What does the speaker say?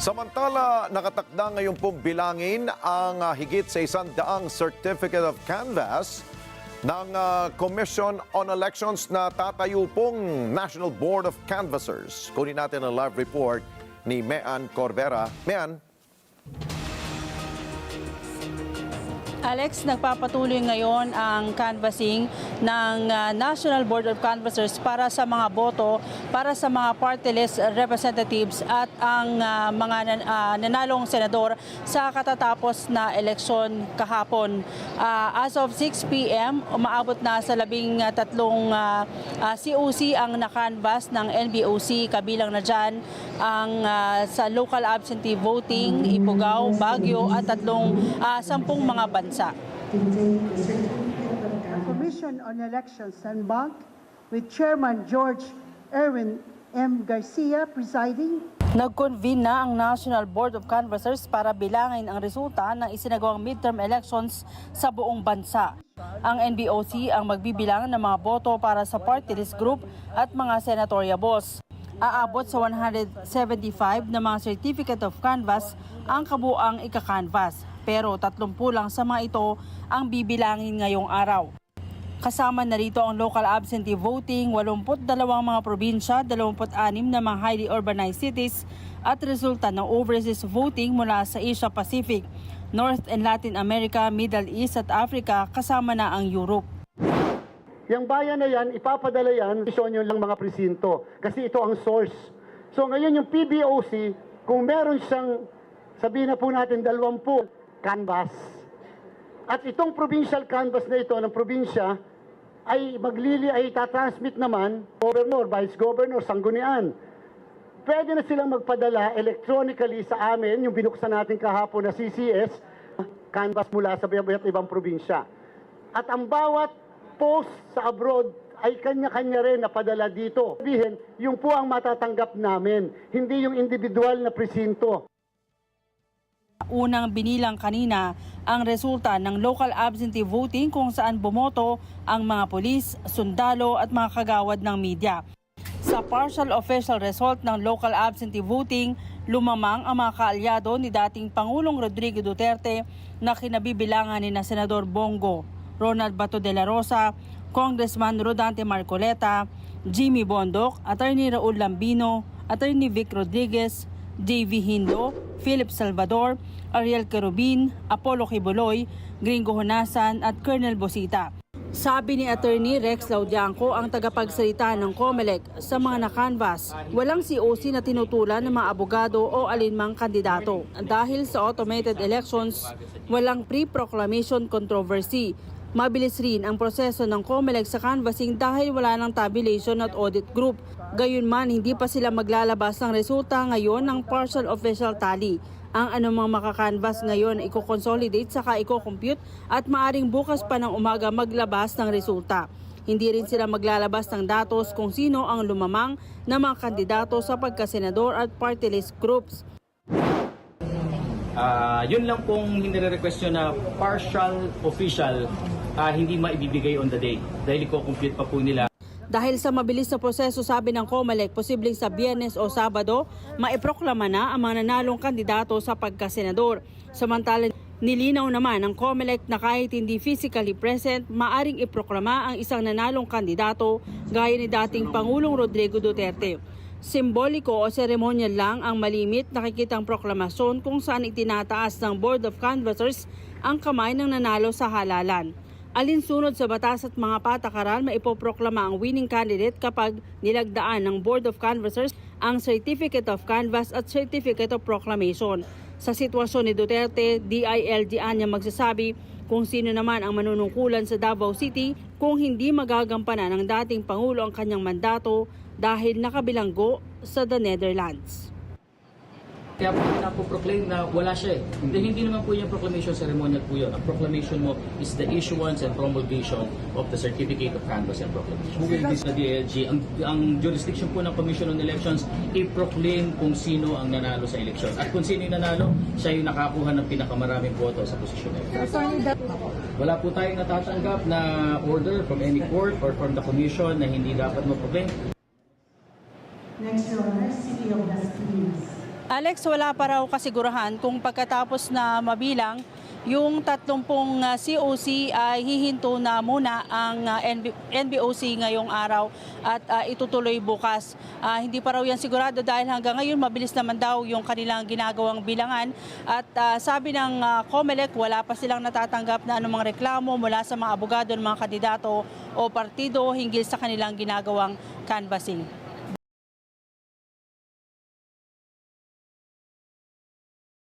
Samantala, nakatakda ngayon pong bilangin ang higit sa 100 Certificate of Canvass ng Commission on Elections na tatayo pong National Board of Canvassers. Kunin natin ang live report ni Mean Corvera. Mean. Alex, nagpapatuloy ngayon ang canvassing ng National Board of Canvassers para sa mga boto, para sa mga party list representatives at ang mga nanalong senador sa katatapos na eleksyon kahapon. As of 6 p.m., umaabot na sa 13 COC ang nakanvas ng NBOC, kabilang na dyan ang sa local absentee voting, Ifugao, Baguio at 10 mga bansa. Commission on Elections and Bank with Chairman George Erwin M. Garcia presiding. Nag-convene na ang National Board of Canvassers para bilangin ang resulta ng isinagawang midterm elections sa buong bansa. Ang NBOC ang magbibilang ng mga boto para sa party list group at mga senatoriables. Aabot sa 175 na mga Certificate of Canvass ang kabuang ika-canvass, pero 30 lang sa mga ito ang bibilangin ngayong araw. Kasama na rito ang local absentee voting, 82 mga probinsya, 26 na mga highly urbanized cities at resulta ng overseas voting mula sa Asia Pacific, North and Latin America, Middle East at Africa, kasama na ang Europe. Yang bayan na yan, ipapadala yan, isyon yun lang mga presinto. Kasi ito ang source. So ngayon yung PBOC, kung meron siyang, sabihin na po natin, 20 canvas. At itong provincial canvas na ito ng probinsya, ay tatransmit naman, governor, vice governor, sanggunian. Pwede na silang magpadala electronically sa amin, yung binuksan natin kahapon na CCS, canvas mula sa ibang probinsya. At ang bawat post sa abroad ay kanya-kanya rin napadala dito. Sabihin, yung po ang matatanggap namin, hindi yung individual na presinto. Unang binilang kanina ang resulta ng local absentee voting kung saan bumoto ang mga pulis, sundalo at mga kagawad ng media. Sa partial official result ng local absentee voting, lumamang ang mga kaalyado ni dating Pangulong Rodrigo Duterte na kinabibilangan ni na Senador Bongo, Ronald Bato de la Rosa, Congressman Rodante Marcoleta, Jimmy Bondoc, Attorney Raul Lambino, Attorney Vic Rodriguez, J.V. Hindo, Philip Salvador, Ariel Querubin, Apollo Kibuloy, Gringo Honasan at Colonel Bosita. Sabi ni Attorney Rex Laudianco, ang tagapagsalita ng COMELEC, sa mga nakanvas, walang COC na tinutulan ng mga abogado o alinmang kandidato. Dahil sa automated elections, walang pre-proclamation controversy. Mabilis rin ang proseso ng COMELEC sa canvassing dahil wala ng tabulation at audit group. Gayunman, hindi pa sila maglalabas ng resulta ngayon ng partial official tally. Ang anumang makakanvas ngayon i-consolidate saka i-compute at maaring bukas pa ng umaga maglabas ng resulta. Hindi rin sila maglalabas ng datos kung sino ang lumamang na mga kandidato sa pagkasenador at party list groups. Yun lang pong hinire-request na partial official hindi maibibigay on the day dahil i-compute pa po nila. Dahil sa mabilis na proseso, sabi ng COMELEC, posibleng sa Biyernes o Sabado, maiproklama na ang mga nanalong kandidato sa pagkasenador. Samantala, nilinaw naman ng COMELEC na kahit hindi physically present, maaring iproklama ang isang nanalong kandidato gaya ni dating Pangulong Rodrigo Duterte. Simboliko o seremonyal lang ang malimit nakikitang proklamasyon kung saan itinataas ng Board of Canvassers ang kamay ng nanalo sa halalan. Alinsunod sa batas at mga patakaran, maipoproklama ang winning candidate kapag nilagdaan ng Board of Canvassers ang Certificate of Canvass at Certificate of Proclamation. Sa sitwasyon ni Duterte, DILG niya magsasabi kung sino naman ang manunungkulan sa Davao City kung hindi magagampanan ng dating Pangulo ang kanyang mandato dahil nakabilanggo sa the Netherlands. Kaya po napoproclaim na wala siya eh. Hindi naman po yung proclamation ceremonial po yun. Ang proclamation mo is the issuance and promulgation of the Certificate of Canvass and Proclamation. Sa DILG, ang jurisdiction po ng Commission on Elections, i-proclaim kung sino ang nanalo sa eleksyon. At kung sino yung nanalo, siya yung nakakuha ng pinakamaraming boto sa posisyon na ito. Wala po tayong natatanggap na order from any court or from the Commission na hindi dapat mo-proclaim. Next, Your Honor, City of Las Piñas. Alex, wala pa raw kasigurahan kung pagkatapos na mabilang, yung 30 COC ay hihinto na muna ang NBOC ngayong araw at itutuloy bukas. Hindi pa raw yan sigurado dahil hanggang ngayon mabilis naman daw yung kanilang ginagawang bilangan at sabi ng COMELEC wala pa silang natatanggap na anumang reklamo mula sa mga abogado ng mga kandidato o partido hinggil sa kanilang ginagawang canvassing.